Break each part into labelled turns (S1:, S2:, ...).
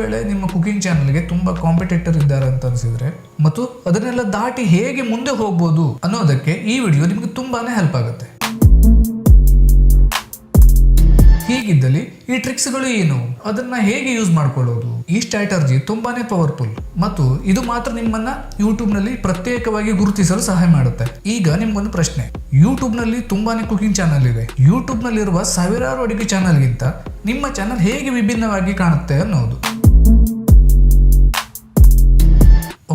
S1: ವೇಳೆ ನಿಮ್ಮ ಕುಕಿಂಗ್ ಚಾನಲ್ಗೆ ತುಂಬಾ ಕಾಂಪಿಟೇಟರ್ ಇದ್ದಾರೆ ಅಂತ ಅನಿಸಿದ್ರೆ ಮತ್ತು ಅದನ್ನೆಲ್ಲ ದಾಟಿ ಹೇಗೆ ಮುಂದೆ ಹೋಗ್ಬೋದು ಅನ್ನೋದಕ್ಕೆ ಈ ವಿಡಿಯೋ ನಿಮಗೆ ತುಂಬಾನೇ ಹೆಲ್ಪ್ ಆಗುತ್ತೆ. ಹೀಗಿದ್ದಲ್ಲಿ ಈ ಟ್ರಿಕ್ಸ್ಗಳು ಏನು, ಅದನ್ನ ಹೇಗೆ ಯೂಸ್ ಮಾಡ್ಕೊಳ್ಳೋದು, ಈ ಸ್ಟ್ರಾಟಜಿ ತುಂಬಾನೇ ಪವರ್ಫುಲ್ ಮತ್ತು ಇದು ಮಾತ್ರ ನಿಮ್ಮನ್ನ ಯೂಟ್ಯೂಬ್ ನಲ್ಲಿ ಪ್ರತ್ಯೇಕವಾಗಿ ಗುರುತಿಸಲು ಸಹಾಯ ಮಾಡುತ್ತೆ. ಈಗ ನಿಮ್ಗೊಂದು ಪ್ರಶ್ನೆ, ಯೂಟ್ಯೂಬ್ ನಲ್ಲಿ ತುಂಬಾನೇ ಕುಕಿಂಗ್ ಚಾನಲ್ ಇದೆ. ಯೂಟ್ಯೂಬ್ ನಲ್ಲಿರುವ ಸಾವಿರಾರು ಅಡುಗೆ ಚಾನಲ್ಗಿಂತ ನಿಮ್ಮ ಚಾನಲ್ ಹೇಗೆ ವಿಭಿನ್ನವಾಗಿ ಕಾಣುತ್ತೆ ಅನ್ನೋದು.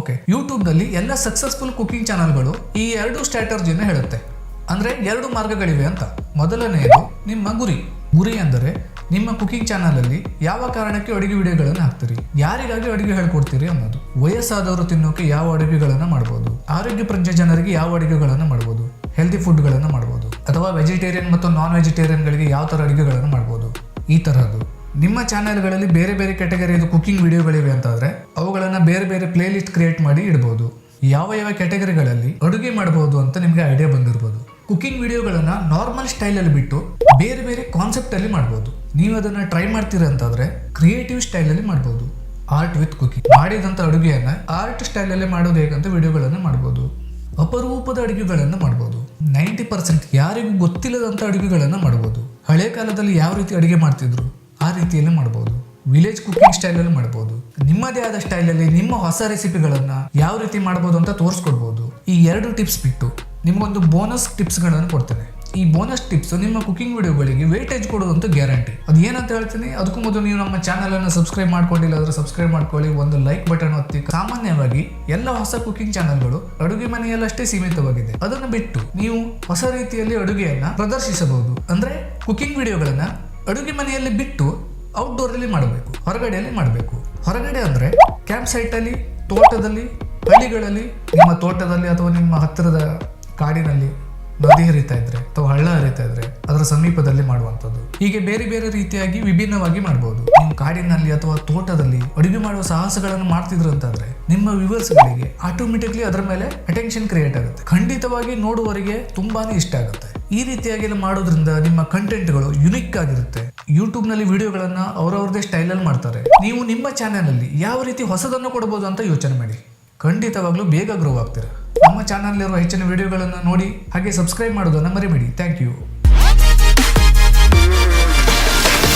S1: ಓಕೆ, ಯೂಟ್ಯೂಬ್ ನಲ್ಲಿ ಎಲ್ಲ ಸಕ್ಸಸ್ಫುಲ್ ಕುಕಿಂಗ್ ಚಾನಲ್ಗಳು ಈ ಎರಡು ಸ್ಟ್ರಾಟಜಿನ ಹೇಳುತ್ತೆ. ಅಂದ್ರೆ ಎರಡು ಮಾರ್ಗಗಳಿವೆ ಅಂತ. ಮೊದಲನೆಯದು ನಿಮ್ಮ ಗುರಿ ಅಂದರೆ ನಿಮ್ಮ ಕುಕಿಂಗ್ ಚಾನಲ್ ಅಲ್ಲಿ ಯಾವ ಕಾರಣಕ್ಕೆ ಅಡುಗೆ ವಿಡಿಯೋಗಳನ್ನು ಹಾಕ್ತೀರಿ, ಯಾರಿಗಾಗಿ ಅಡುಗೆ ಹೇಳ್ಕೊಡ್ತೀರಿ ಅನ್ನೋದು. ವಯಸ್ಸಾದವರು ತಿನ್ನೋಕೆ ಯಾವ ಅಡುಗೆಗಳನ್ನು ಮಾಡಬಹುದು, ಆರೋಗ್ಯ ಪ್ರಜ್ಞೆ ಜನರಿಗೆ ಯಾವ ಅಡುಗೆಗಳನ್ನು ಮಾಡಬಹುದು, ಹೆಲ್ದಿ ಫುಡ್ಗಳನ್ನು ಮಾಡಬಹುದು, ಅಥವಾ ವೆಜಿಟೇರಿಯನ್ ಮತ್ತು ನಾನ್ ವೆಜಿಟೇರಿಯನ್ಗಳಿಗೆ ಯಾವ ತರ ಅಡುಗೆಗಳನ್ನು ಮಾಡಬಹುದು. ಈ ತರಹದ್ದು ನಿಮ್ಮ ಚಾನೆಲ್ಗಳಲ್ಲಿ ಬೇರೆ ಬೇರೆ ಕ್ಯಾಟಗರಿದು ಕುಕಿಂಗ್ ವಿಡಿಯೋಗಳಿವೆ ಅಂತಾದ್ರೆ ಅವುಗಳನ್ನ ಬೇರೆ ಬೇರೆ ಪ್ಲೇ ಲಿಸ್ಟ್ ಕ್ರಿಯೇಟ್ ಮಾಡಿ ಇಡಬಹುದು. ಯಾವ ಯಾವ ಕ್ಯಾಟಗರಿಗಳಲ್ಲಿ ಅಡುಗೆ ಮಾಡಬಹುದು ಅಂತ ನಿಮ್ಗೆ ಐಡಿಯಾ ಬಂದಿರಬಹುದು. ಕುಕಿಂಗ್ ವಿಡಿಯೋಗಳನ್ನ ನಾರ್ಮಲ್ ಸ್ಟೈಲ್ ಅಲ್ಲಿ ಬಿಟ್ಟು ಬೇರೆ ಬೇರೆ ಕಾನ್ಸೆಪ್ಟ್ ಅಲ್ಲಿ ಮಾಡಬಹುದು. ನೀವು ಅದನ್ನ ಟ್ರೈ ಮಾಡ್ತೀರ ಅಂತಾದ್ರೆ ಕ್ರಿಯೇಟಿವ್ ಸ್ಟೈಲ್ ಅಲ್ಲಿ ಮಾಡಬಹುದು. ಆರ್ಟ್ ವಿತ್ ಕುಕಿಂಗ್, ಮಾಡಿದಂತ ಅಡುಗೆಯನ್ನ ಆರ್ಟ್ ಸ್ಟೈಲ್ ಅಲ್ಲಿ ಮಾಡೋದು ಹೇಗಂತ ವಿಡಿಯೋಗಳನ್ನ ಮಾಡಬಹುದು. ಅಪರೂಪದ ಅಡುಗೆಗಳನ್ನ ಮಾಡಬಹುದು. 90% ಯಾರಿಗೂ ಗೊತ್ತಿಲ್ಲದಂತ ಅಡುಗೆಗಳನ್ನ ಮಾಡಬಹುದು. ಹಳೆ ಕಾಲದಲ್ಲಿ ಯಾವ ರೀತಿ ಅಡುಗೆ ಮಾಡ್ತಿದ್ರು ಆ ರೀತಿಯಲ್ಲಿ ಮಾಡಬಹುದು. ವಿಲೇಜ್ ಕುಕಿಂಗ್ ಸ್ಟೈಲ್ ಅಲ್ಲಿ ಮಾಡಬಹುದು. ನಿಮ್ಮದೇ ಆದ ಸ್ಟೈಲ್ ಅಲ್ಲಿ ನಿಮ್ಮ ಹೊಸ ರೆಸಿಪಿಗಳನ್ನ ಯಾವ ರೀತಿ ಮಾಡಬಹುದು ಅಂತ ತೋರಿಸ್ಕೊಡ್ಬಹುದು. ಈ ಎರಡು ಟಿಪ್ಸ್ ಬಿಟ್ಟು ನಿಮ್ಗೊಂದು ಬೋನಸ್ ಟಿಪ್ಸ್ ಗಳನ್ನು ಕೊಡ್ತೇನೆ. ಈ ಬೋನಸ್ ಟಿಪ್ಸ್ ನಿಮ್ಮ ಕುಕಿಂಗ್ ವಿಡಿಯೋಗಳಿಗೆ ವೇಟೇಜ್ ಕೊಡೋದಂತ ಗ್ಯಾರಂಟಿ. ಅದು ಏನಂತ ಹೇಳ್ತೀನಿ, ಅದಕ್ಕೂ ಮೊದಲು ನೀವು ನಮ್ಮ ಚಾನಲ್ ಅನ್ನು ಸಬ್ಸ್ಕ್ರೈಬ್ ಮಾಡ್ಕೊಂಡಿಲ್ಲ ಅಂದ್ರೆ ಸಬ್ಸ್ಕ್ರೈಬ್ ಮಾಡ್ಕೊಳ್ಳಿ, ಒಂದು ಲೈಕ್ ಬಟನ್ ಒತ್ತಿ. ಸಾಮಾನ್ಯವಾಗಿ ಎಲ್ಲ ಹೊಸ ಕುಕಿಂಗ್ ಚಾನಲ್ಗಳು ಅಡುಗೆ ಮನೆಯಲ್ಲಷ್ಟೇ ಸೀಮಿತವಾಗಿದೆ. ಅದನ್ನು ಬಿಟ್ಟು ನೀವು ಹೊಸ ರೀತಿಯಲ್ಲಿ ಅಡುಗೆಯನ್ನ ಪ್ರದರ್ಶಿಸಬಹುದು. ಅಂದ್ರೆ ಕುಕಿಂಗ್ ವಿಡಿಯೋಗಳನ್ನ ಅಡುಗೆ ಮನೆಯಲ್ಲಿ ಬಿಟ್ಟು ಔಟ್ಡೋರ್ ಅಲ್ಲಿ ಮಾಡಬೇಕು, ಹೊರಗಡೆಯಲ್ಲಿ ಮಾಡಬೇಕು. ಹೊರಗಡೆ ಅಂದ್ರೆ ಕ್ಯಾಂಪ್ ಸೈಟ್ ಅಲ್ಲಿ, ತೋಟದಲ್ಲಿ, ಹಳ್ಳಿಗಳಲ್ಲಿ, ನಿಮ್ಮ ತೋಟದಲ್ಲಿ ಅಥವಾ ನಿಮ್ಮ ಹತ್ತಿರದ ಕಾಡಿನಲ್ಲಿ ನದಿ ಹರಿತಾ ಇದ್ರೆ ಅಥವಾ ಹಳ್ಳ ಹರಿತಾ ಇದ್ರೆ ಅದರ ಸಮೀಪದಲ್ಲಿ ಮಾಡುವಂಥದ್ದು. ಹೀಗೆ ಬೇರೆ ಬೇರೆ ರೀತಿಯಾಗಿ ವಿಭಿನ್ನವಾಗಿ ಮಾಡಬಹುದು. ನೀವು ಕಾಡಿನಲ್ಲಿ ಅಥವಾ ತೋಟದಲ್ಲಿ ಅಡುಗೆ ಮಾಡುವ ಸಾಹಸಗಳನ್ನು ಮಾಡ್ತಿದ್ರು ಅಂತಂದ್ರೆ ನಿಮ್ಮ ವ್ಯೂವರ್ಸ್ಗಳಿಗೆ ಆಟೋಮೆಟಿಕ್ಲಿ ಅದರ ಮೇಲೆ ಅಟೆನ್ಷನ್ ಕ್ರಿಯೇಟ್ ಆಗುತ್ತೆ. ಖಂಡಿತವಾಗಿ ನೋಡುವವರಿಗೆ ತುಂಬಾನೇ ಇಷ್ಟ ಆಗುತ್ತೆ. ಈ ರೀತಿಯಾಗಿ ಮಾಡೋದ್ರಿಂದ ನಿಮ್ಮ ಕಂಟೆಂಟ್ಗಳು ಯುನಿಕ್ ಆಗಿರುತ್ತೆ. ಯೂಟ್ಯೂಬ್ ನಲ್ಲಿ ವಿಡಿಯೋಗಳನ್ನ ಅವರವ್ರದೇ ಸ್ಟೈಲ್ ಅಲ್ಲಿ ಮಾಡ್ತಾರೆ. ನೀವು ನಿಮ್ಮ ಚಾನೆಲ್ ಅಲ್ಲಿ ಯಾವ ರೀತಿ ಹೊಸದನ್ನು ಕೊಡಬಹುದು ಅಂತ ಯೋಚನೆ ಮಾಡಿ. ಖಂಡಿತವಾಗ್ಲೂ ಬೇಗ ಗ್ರೋ ಆಗ್ತೀರಾ. ನಮ್ಮ ಚಾನಲ್ ಇರುವ ಹೆಚ್ಚಿನ ವಿಡಿಯೋಗಳನ್ನು ನೋಡಿ ಹಾಗೆ ಸಬ್ಸ್ಕ್ರೈಬ್ ಮಾಡೋದನ್ನ ಮರಿಬೇಡಿ. Thank you.